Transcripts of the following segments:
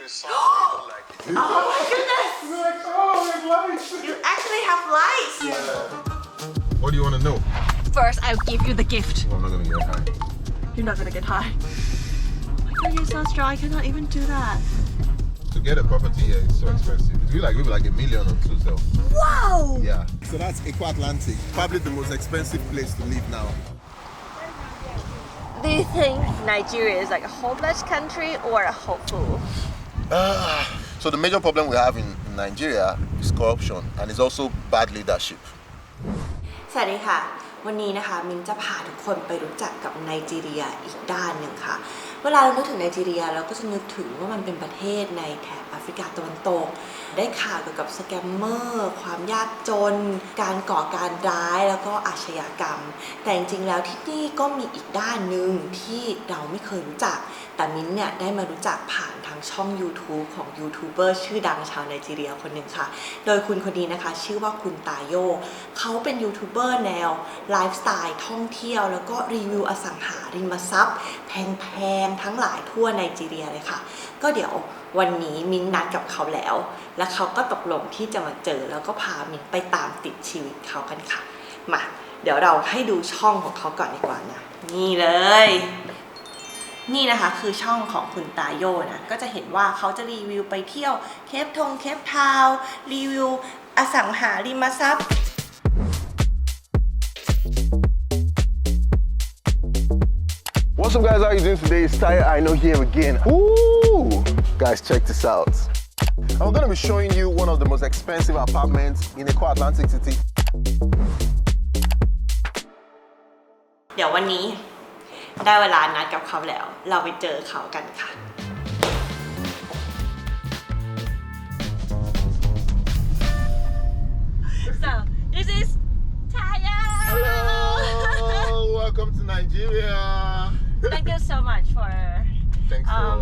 Oh my goodness! Like, oh, there's lights. You actually have lights! What do you want to know? First, I'll give you the gift. I'm not gonna get high. You're not gonna get high. Oh my god, you're so strong. I cannot even do that. To get a property here is so expensive. It's really like maybe like $1 million or two. So Wow! yeah. So that's Eco Atlantic, probably the most expensive place to live now. Do you think Nigeria is like a hopeless country or a hopeful? So the major problem we have in Nigeria is corruption, and it's also bad leadership. สวัสดีค่ะวันนี้นะคะมินจะพาทุกคนไปรู้จักกับไนจีเรียอีกด้านหนึ่งค่ะเวลาเรานึกถึงไนจีเรียเราก็จะนึกถึงว่ามันเป็นประเทศในแถบแอฟริกาตะวันตกได้ข่าวเกี่ยวกับสแกมเมอร์ความยากจนการก่อการร้ายแล้วก็อาชญากรรมแต่จริงๆแล้วที่นี่ก็มีอีกด้านหนึ่งที่เราไม่เคยรู้จักแต่มิ้นเนี่ยได้มารู้จักผ่านทางช่อง YouTube ของยูทูบเบอร์ชื่อดังชาวไนจีเรียคนหนึ่งค่ะโดยคุณคนนี้นะคะชื่อว่าคุณตาโยเขาเป็นยูทูบเบอร์แนวไลฟ์สไตล์ท่องเที่ยวแล้วก็รีวิวอสังหาริมทรัพย์แพงๆทั้งหลายทั่วไนจีเรียเลยค่ะก็เดี๋ยววันนี้มิ้นนัดกับเขาแล้วและเขาก็ตกลงที่จะมาเจอแล้วก็พามิ้นไปตามติดชีวิตเขากันค่ะมาเดี๋ยวเราให้ดูช่องของเขาก่อนดีกว่านะนี่เลยนี่นะคะคือช่องของคุณตาโยนะก็จะเห็นว่าเขาจะรีวิวไปเที่ยวเคปทาวน์รีวิวอสังหาริมทรัพย์ What's up guys, how are you doing today? It's Tayo I Know here again. Ooh! Guys, check this out. I'm gonna be showing you one of the most expensive apartments in Eco Atlantic City. เดี๋ยววันนี้ได้เวลานัดกับเขาแล้วเราไปเจอเขากันค่ะ So this is Taya. Hello! Welcome to Nigeria. Thank you so much for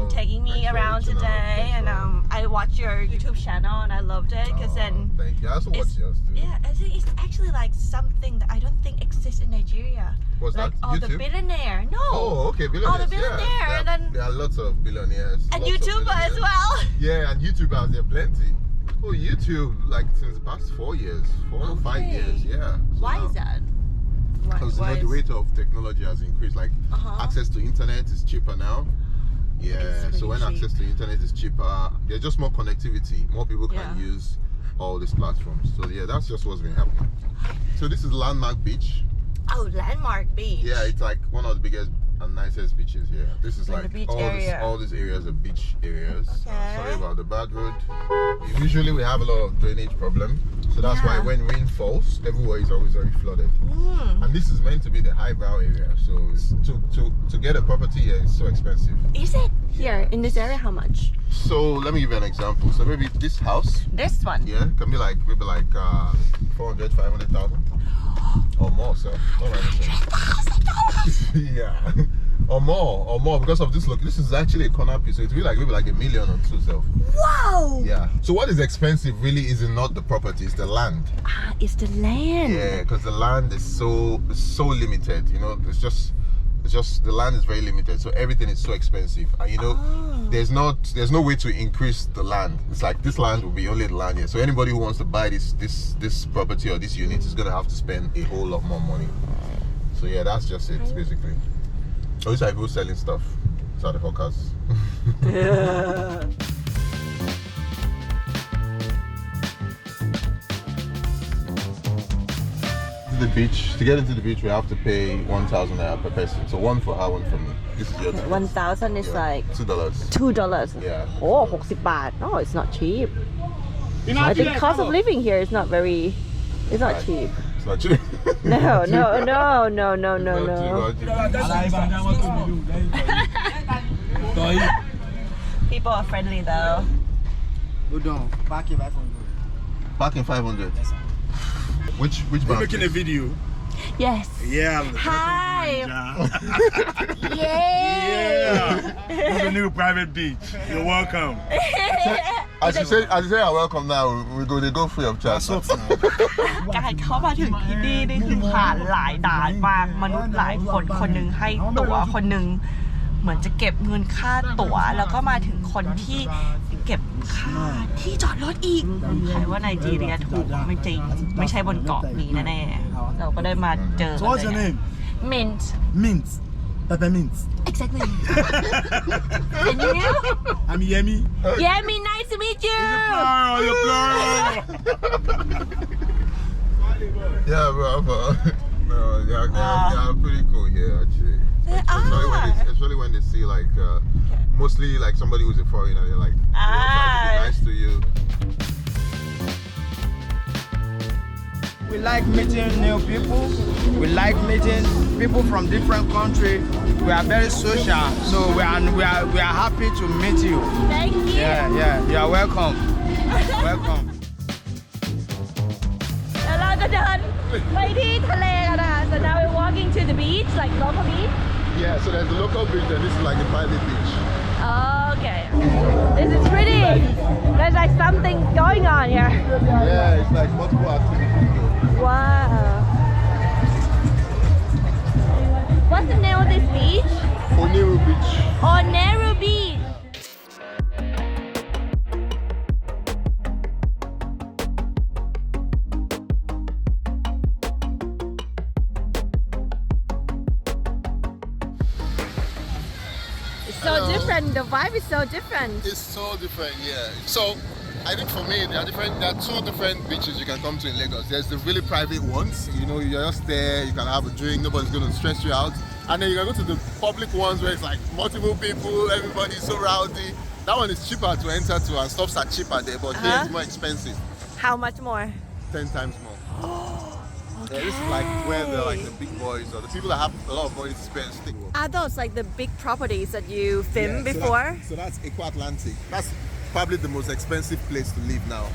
taking me around today, and I watched your YouTube channel and I loved it because then thank you. I also watch yours too. yeah, I think it's actually like something that I don't think exists in Nigeria. What's like that? all YouTube? the billionaire. No. Oh, okay, billionaires. All the billionaire, yeah. and then There are lots of billionaires. and lots of YouTuber as billionaires. well. Yeah, and YouTubers, there are plenty. Oh, YouTube, like since the past 4 years, 4 or 5 years, yeah. So Why now, is that? Because the rate of technology has increased. Like access to internet is cheaper now. Yeah, It's so really when cheap. access to internet is cheaper, there's just more connectivity. More people can Yeah. use all these platforms. So yeah, that's just what's been happening. So this is Landmark Beach. Oh, Landmark Beach. Yeah, it's like one of the biggest and nicest beaches here. This is In the like beach area. all these areas are beach areas. Okay. Sorry about the bad road. Usually we have a lot of drainage problem. So that's why when rain falls, everywhere is always very flooded. And this is meant to be the highbrow area. So to get a property here is so expensive. Is it here in this area? How much? So let me give you an example. So maybe this house, This one. yeah, can be like maybe like 400, 500,000 or more. So yeah, or more because of this look. This is actually a corner piece, so it's really like maybe like $1 million or two. So Wow. yeah. So what is expensive really is not the property, it's the land. Ah, it's the land. Yeah, because the land is so limited. You know, it's just the land is very limited, so everything is so expensive. And you know, there's no way to increase the land. It's like this land will be only the land here. So anybody who wants to buy this property or this unit is gonna have to spend a whole lot more money. So yeah, that's just it basically. So these are people selling stuff. These are the hawkers. The beach. To get into the beach, we have to pay 1,000 naira per person. So one for her, one for me. This is your time. 1,000 is like $2. $2. Yeah. Oh, 60 baht. No, it's not cheap. I think cost of living here is not very. It's not cheap. It's not cheap. No. People are friendly though. Hold on, back in 500. Back in 500. Which We're bank? making a video. Yes. Yeah. Hi. Yeah. Yay. This is a new private beach. You're welcome. As you say, you're welcome now. They go free of charge. That's what's now. การเข้ามาถึงที่นี่นี่คือผ่านหลายด่านมากมนุษย์หลายคนคนหนึ่งให้ตั๋วคนหนึ่ง เหมือนจะเก็บเงินค่าตั๋วแล้วก็มาถึงคนที่เก็บค่าที่จอดรถอีกใครว่าไนจีเรียถูกไม่จริงไม่ใช่บนเกาะนี้แน่ๆเราก็ได้มาเจอ So what's your name? Mint Mint. Peppermint. exactly and you I'm Yemi. yeah me nice to meet you Oh, you plural. Yeah, bro. No, they're pretty cool here actually. They Especially when they see like mostly like somebody who's a foreigner, they're like trying to be nice to you. We like meeting new people. We like meeting people from different countries. We are very social, so we are happy to meet you. thank you Yeah, you are welcome. Welcome. แล้วเราจะเดินไปที่ทะเลกันนะคะ so now we're walking to the beach like local beach Yeah, so there's the local beach and this is like a private beach. okay this is pretty there's like something going on here Yeah, it's like multiple activities. wow what's the name of this beach Oniru Beach. Oneru Beach It's so different. The vibe is so different. It's so different, yeah. So I think for me, there are two different beaches you can come to in Lagos. There's the really private ones, you know, you're just there, you can have a drink, nobody's going to stress you out. And then you can go to the public ones where it's like multiple people, everybody's so rowdy. That one is cheaper to enter to and stuffs are cheaper there, but here it's more expensive. How much more? 10 times more. Yeah, this is like where the big boys or the people that have a lot of money to spend stick. Are those like the big properties that you filmed Yeah, before? So that's Eco Atlantic. That's probably the most expensive place to live now.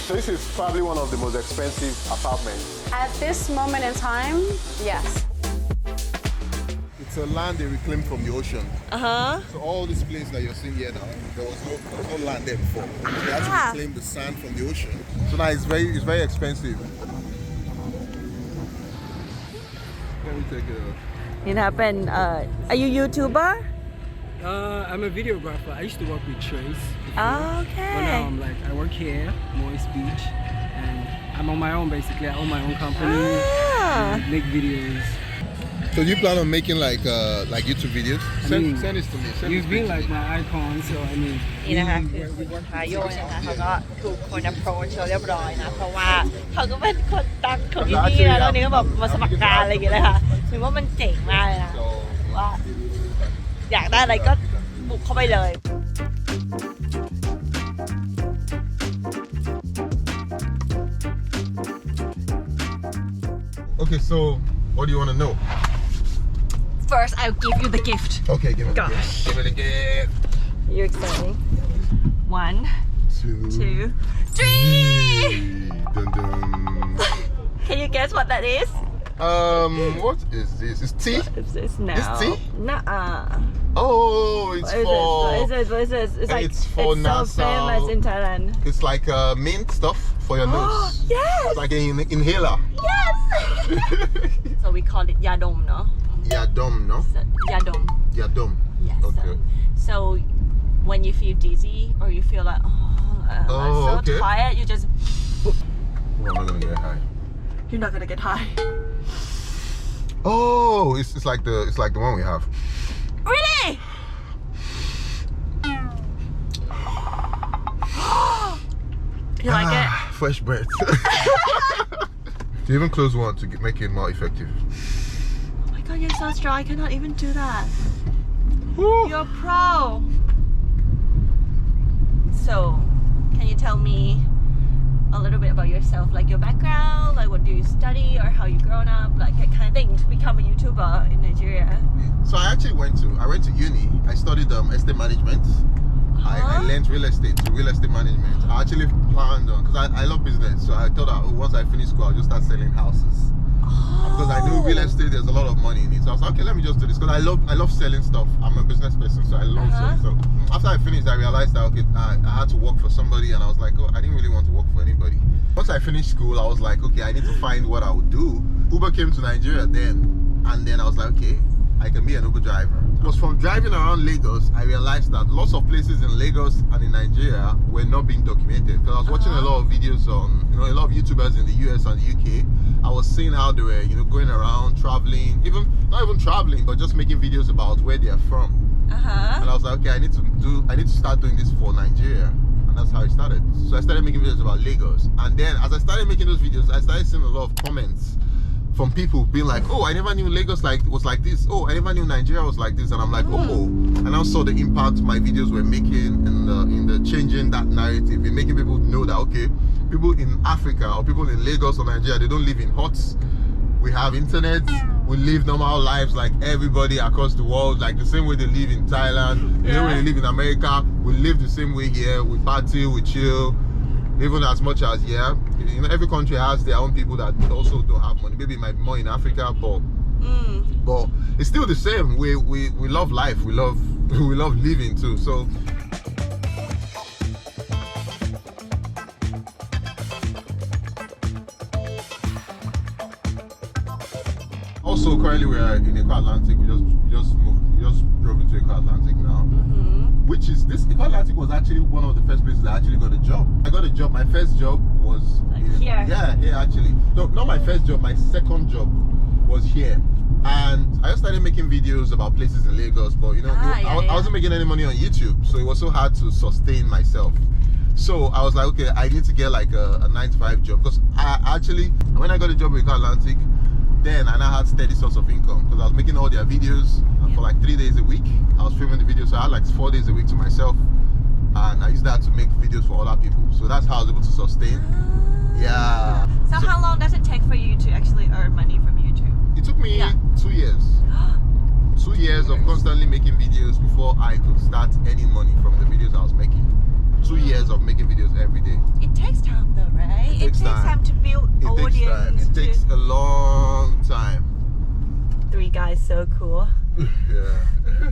So this is probably one of the most expensive apartments. At this moment in time, yes. It's a land they reclaimed from the ocean. Uh-huh. So all this place that you're seeing here now, there was no land there before. They had to reclaim the sand from the ocean. So now it's very expensive. Let me take it out. นี่นะคะเป็นare you YouTuber? I'm a videographer. I used to work with Trace. Okay. But now I'm like, I work here, Moist Beach, and I'm on my own basically. I own my own company, Ah. make videos. So do you plan on making like YouTube videos? Send this to me. You've been like my icon, so I mean. นี่นะคะคือทายโยนะคะเขาก็ถูกคน approach เรียบร้อยนะ เพราะว่าเขาก็เป็นคนดังของที่นี่นะแล้ววันนี้ก็แบบมาสมัครงานอะไรอย่างเงี้ยเลยค่ะถือว่ามันเจ๋งมากเลยนะว่าอยากได้อะไรก็บุกเข้าไปเลย Okay, so what do you want to know? First I'll give you the gift Okay, give me the Gosh. gift. Give me the gift. You're exciting 1 Two, 2 3 Dun, dun. Can you guess what that is? What is this? It's tea? It's no. It's tea? Nuh-uh. Oh, it's for. What is this? It's like It's for it's so nasal. famous in Thailand. It's like mint stuff for your nose. Yes! It's like an inhaler. Yes! So we call it yadom, no? Yadom, no? Yadom. Yadom. Yes. Okay. So when you feel dizzy or you feel like I'm so okay. tired, you just Oh, I'm not gonna get high. you're not gonna get high. Oh, it's like the one we have. Really? You like it? Fresh breath. To even close one to make it more effective. Oh my god, you're so strong. I cannot even do that. Woo. You're a pro. So, can you tell me a little bit about yourself, like your background, like what do you study or how you grown up, like that kind of thing to become a YouTuber in Nigeria? So I went to uni. I studied estate management. I learned real estate management. I actually planned on because I love business, so I thought that once I finish school, I'll just start selling houses. Because I know real estate, there's a lot of money in it. So I was like, okay, let me just do this because I love selling stuff. I'm a business person, so I love selling stuff. After I finished, I realized that okay, I had to work for somebody, and I was like, oh, I didn't really want to work for anybody. Once I finished school, I was like, okay, I need to find what I would do. Uber came to Nigeria then, and then I was like, okay, I can be an Uber driver. It was from driving around Lagos, I realized that lots of places in Lagos and in Nigeria were not being documented. Because I was watching a lot of videos on, you know, a lot of YouTubers in the US and the UK. I was seeing how they were, you know, going around, traveling, not even traveling, but just making videos about where they are from. And I was like, okay, I need to start doing this for Nigeria. And that's how it started. So I started making videos about Lagos. And then as I started making those videos, I started seeing a lot of comments from people being like, oh, I never knew Lagos was like this. Oh, I never knew Nigeria was like this. And I'm like, oh. And I saw the impact my videos were making in the changing that narrative, in making people know that, okay, people in Africa or people in Lagos or Nigeria, they don't live in huts. We have internet. We live normal lives like everybody across the world, like the same way they live in Thailand, the same way they live in America. We live the same way here. We party, we chill, even as much as, you know, every country has their own people that also don't have money. Maybe it might be more in Africa, but it's still the same. We love life. We love living too. So also currently we are in Eco Atlantic. We just drove into Eco Atlantic now. Which is, this Eco Atlantic was actually one of the first places I actually got a job. I got a job. My first job was here. Yeah, here actually. No, not my first job. My second job was here. And I just started making videos about places in Lagos, but you know, I wasn't making any money on YouTube, so it was so hard to sustain myself. So I was like, okay, I need to get like a 9-to-5 job, because I actually, when I got a job with Eco Atlantic, then I now had steady source of income, because I was making all their videos for like 3 days a week. I was filming the videos, so I had like 4 days a week to myself, and I used that to make videos for other people. So that's how I was able to sustain. Yeah. So how long does it take for you to actually earn money from YouTube? It took me 2 years. 2 years of constantly making videos before I could start earning money from the videos I was making. 2 years of making videos every day. It takes time though, right? It takes time to build audience. It takes a long time. 3 guys so cool. Yeah.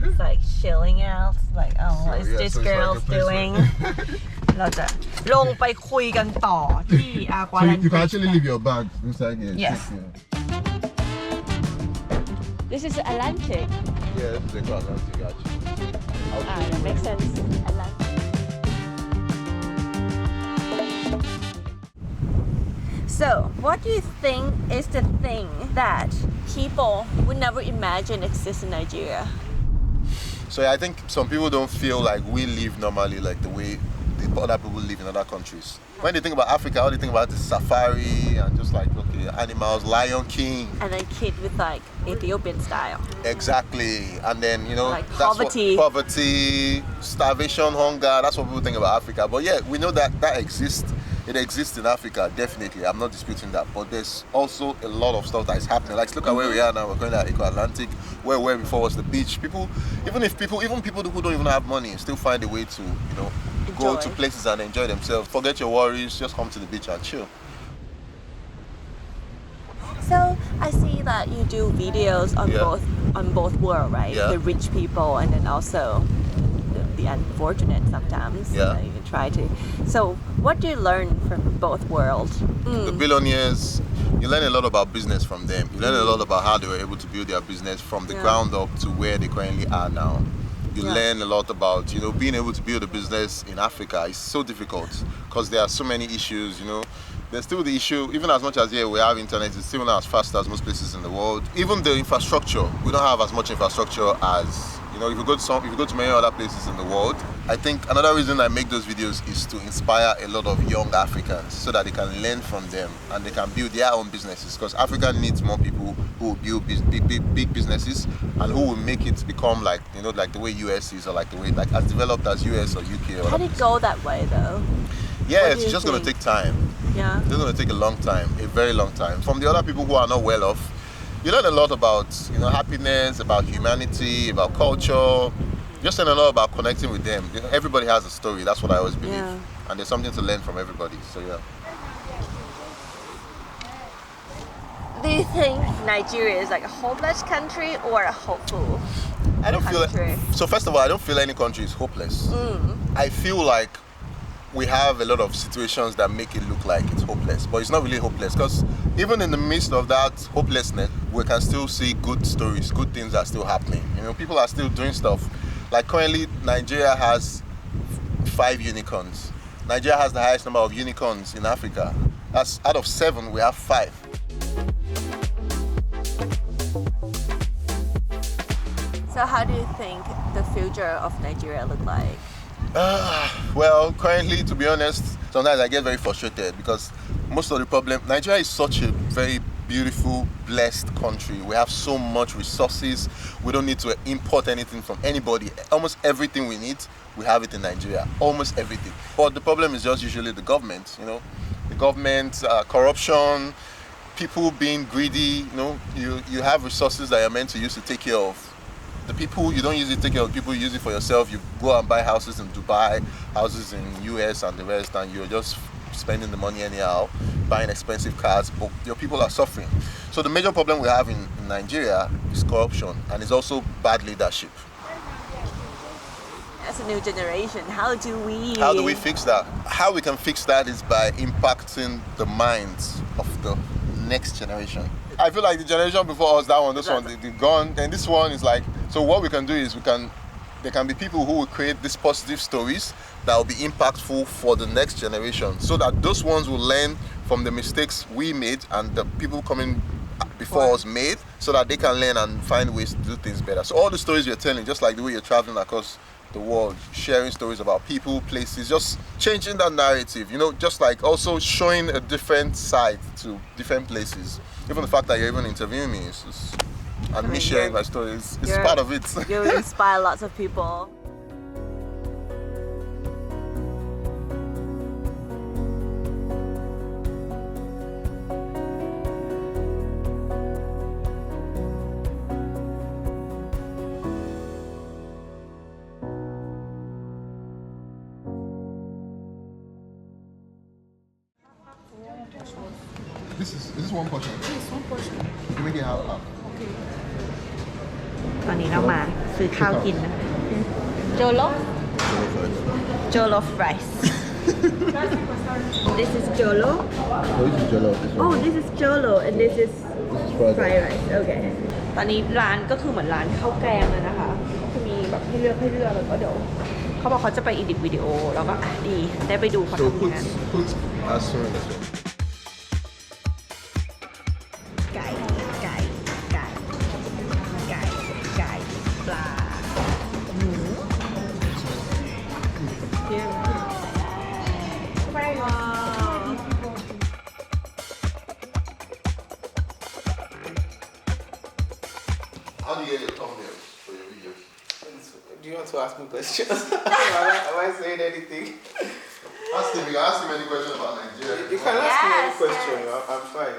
It's like chilling out. Like, oh, what is yeah, this so it's like girl a place doing? เราจะลงไปคุยกันต่อที่ Aqua So you Land can actually Bridge. leave your bag inside here. Yes. Yeah. This is Atlantic. Yeah, this is Eco Atlantic actually. That makes sense. Atlantic. So, what do you think is the thing that people would never imagine exists in Nigeria? So I think some people don't feel like we live normally like the way the other people live in other countries. When they think about Africa, all they think about is safari and just like, okay, animals, Lion King. And a kid with like Ethiopian style. Exactly. And then, you know, Like that's poverty. Poverty, starvation, hunger, that's what people think about Africa. But yeah, we know that exists. It exists in Africa, definitely. I'm not disputing that. But there's also a lot of stuff that is happening. Like, look at where we are now. We're going to Eco Atlantic. Where we were before was the beach. People who don't even have money still find a way to, you know, go to places and enjoy themselves. Forget your worries. Just come to the beach and chill. So I see that you do videos on both world, right? Yeah. The rich people and then also the unfortunate sometimes. Yeah. You can try to. So what do you learn from both worlds? The billionaires, you learn a lot about business from them. You learn a lot about how they were able to build their business from the ground up to where they currently are now. You learn a lot about, you know, being able to build a business in Africa is so difficult because there are so many issues, you know. There's still the issue, even as much as we have internet, it's still not as fast as most places in the world. Even the infrastructure, we don't have as much infrastructure as, you know, if you go to many other places in the world. I think another reason I make those videos is to inspire a lot of young Africans so that they can learn from them and they can build their own businesses, because Africa needs more people who will build big businesses and who will make it become like, you know, like the way US is, or like the way, like as developed as US or UK. How did it go that way though? Yeah, What it's do you just going to think? take time. Yeah. It's going to take a long time, a very long time. From the other people who are not well off, you learn a lot about, you know, happiness, about humanity, about culture. Just learn a lot about connecting with them. You know, everybody has a story. That's what I always believe. Yeah. And there's something to learn from everybody. So yeah. Do you think Nigeria is like a hopeless country or a hopeful? I don't country? So first of all, I don't feel any country is hopeless. I feel like we have a lot of situations that make it look like it's hopeless, but it's not really hopeless, because even in the midst of that hopelessness, we can still see good stories, good things are still happening. You know, people are still doing stuff. Like currently, Nigeria has 5 unicorns. Nigeria has the highest number of unicorns in Africa. That's out of 7, we have 5. So how do you think the future of Nigeria look like? Well, currently, to be honest, sometimes I get very frustrated because most of the problem, Nigeria is such a very beautiful, blessed country. We have so much resources. We don't need to import anything from anybody. Almost everything we need, we have it in Nigeria. Almost everything. But the problem is just usually the government, you know. The government, corruption, people being greedy, you know. You have resources that you're meant to use to take care of. The people, you don't use it to take care of people, you use it for yourself. You go and buy houses in Dubai, houses in US and the rest, and you're just spending the money anyhow, buying expensive cars, but your people are suffering. So the major problem we have in Nigeria is corruption, and it's also bad leadership. As a new generation, how do we fix that? How we can fix that is by impacting the minds of the next generation. I feel like the generation before us, they've gone, and this one is like, so what we can do is there can be people who will create these positive stories that will be impactful for the next generation, so that those ones will learn from the mistakes we made and the people coming before us made, so that they can learn and find ways to do things better. So all the stories you're telling, just like the way you're traveling across the world, sharing stories about people, places, just changing that narrative, you know, just like also showing a different side to different places. Even the fact that you're even interviewing me and me sharing my stories is part of it. You inspire lots of people. Is this one portion? Yes, one portion. You can make it half. ตอนนี้เรามาซื้อข้าวกินนะโจโล Jollof rice. This is Jollo. Oh, this is Jollof. Oh, this is Jollo and this is fried fried rice. Okay. ตอนนี้ร้านก็คือเหมือนร้านข้าวแกงเลยนะคะจะมีแบบให้เลือกแล้วก็เดี๋ยวเขาบอกเขาจะไปอีดิทวิดีโอแล้วก็ดีได้ไปดูเขา So ทำงาน put as soon as ไก่ปลาหมูว้าว How do you get your thumbnails for your videos? Do you want to ask me questions? am I saying anything? Ask him. You can ask him any question about Nigeria. You can ask me any Yes, question. yes. I'm fine.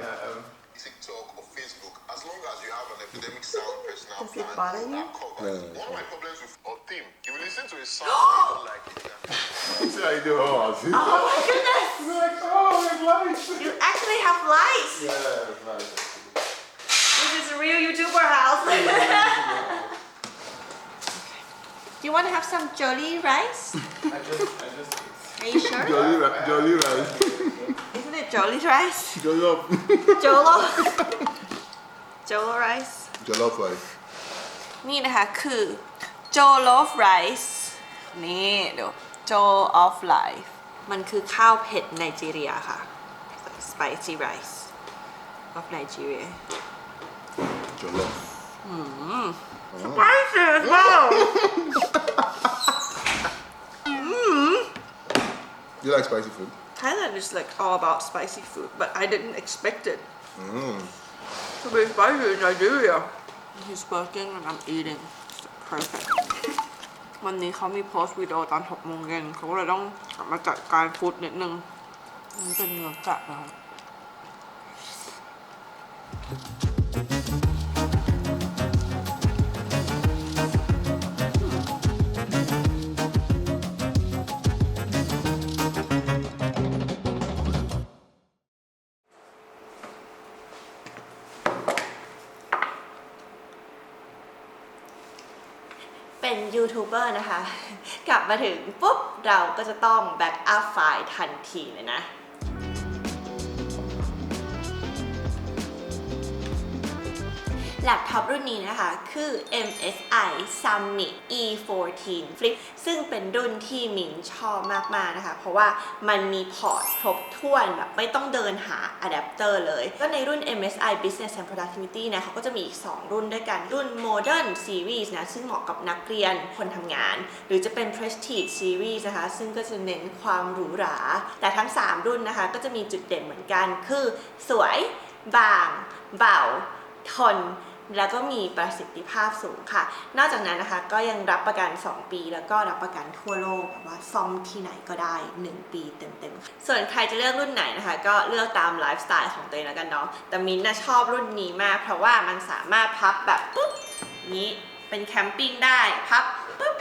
TikTok or Facebook, as long as you have an academic sound personal Does it plan, bother you? are covered. No. One of my problems with Otim, if you listen to his song, you don't like it. See how you do? Oh my goodness! Like, oh, it's nice. You actually have lights! Yeah, it's nice. This is a real YouTuber house. Do you want to have some jolly rice? I just Are you sure? Jolly rice. Isn't it jolly rice? Jollof. Jolo. Jolo rice. Jollof rice. นี่นะคะคือ Jollof rice นี่เดี๋ยว Jollof rice มันคือข้าวเผ็ดไนจีเรียค่ะ Spicy rice of Nigeria Jollof. Spicy as well You like spicy food? Thailand is like all about spicy food but I didn't expect it to be spicy in Nigeria He's working and I'm eating It's perfect วันนี้เขามีโพสต์วิดีโอตอน 6 โมงเย็นเขาก็เลยต้องกลับมาจัดการฟู้ดนิดนึงนี่เป็นเนื้อกัดนะคะเป็นยูทูบเบอร์นะคะ กลับมาถึงปุ๊บเราก็จะต้องแบ็กอัพไฟล์ทันทีเลยนะ แล็ปท็อปรุ่นนี้นะคะคือ MSI Summit E14 Flip ซึ่งเป็นรุ่นที่มินชอบมากๆนะคะเพราะว่ามันมีพอร์ตครบถ้วนแบบไม่ต้องเดินหาอะแดปเตอร์เลยก็ในรุ่น MSI Business and Productivity นะเขาก็จะมีอีก2รุ่นด้วยกันรุ่น Modern Series นะซึ่งเหมาะกับนักเรียนคนทำงานหรือจะเป็น Prestige Series นะคะซึ่งก็จะเน้นความหรูหราแต่ทั้ง3รุ่นนะคะก็จะมีจุดเด่นเหมือนกันคือสวยบางเบาทนแล้วก็มีประสิทธิภาพสูงค่ะนอกจากนั้นนะคะก็ยังรับประกัน2 ปีแล้วก็รับประกันทั่วโลกแบบว่าซ่อมที่ไหนก็ได้1 ปีเต็มๆส่วนใครจะเลือกรุ่นไหนนะคะก็เลือกตามไลฟ์สไตล์ของตัวเองแล้วกันเนาะแต่มิ้นท์ชอบรุ่นนี้มากเพราะว่ามันสามารถพับแบบปุ๊บนี้เป็นแคมปิ้งได้พับปุ๊บ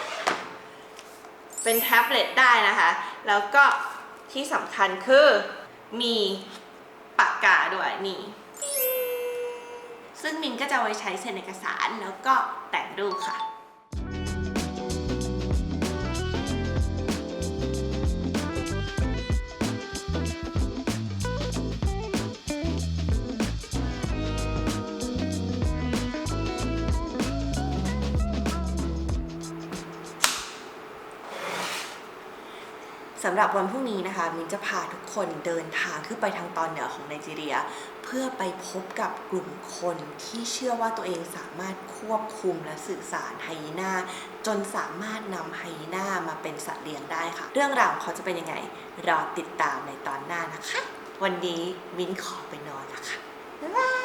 เป็นแท็บเล็ตได้นะคะแล้วก็ที่สำคัญคือมีปากกาด้วยนี่ซึ่งมินก็จะเอาไว้ใช้เซ็นเอกสารแล้วก็แต่งรูปค่ะสำหรับวันพรุ่งนี้นะคะมินจะพาทุกคนเดินทางขึ้นไปทางตอนเหนือของไนจีเรียเพื่อไปพบกับกลุ่มคนที่เชื่อว่าตัวเองสามารถควบคุมและสื่อสารไฮยีน่าจนสามารถนำไฮยีน่ามาเป็นสัตว์เลี้ยงได้ค่ะเรื่องราวของเขาจะเป็นยังไงรอติดตามในตอนหน้านะคะวันนี้มินขอไปนอนแล้วค่ะบ๊ายบาย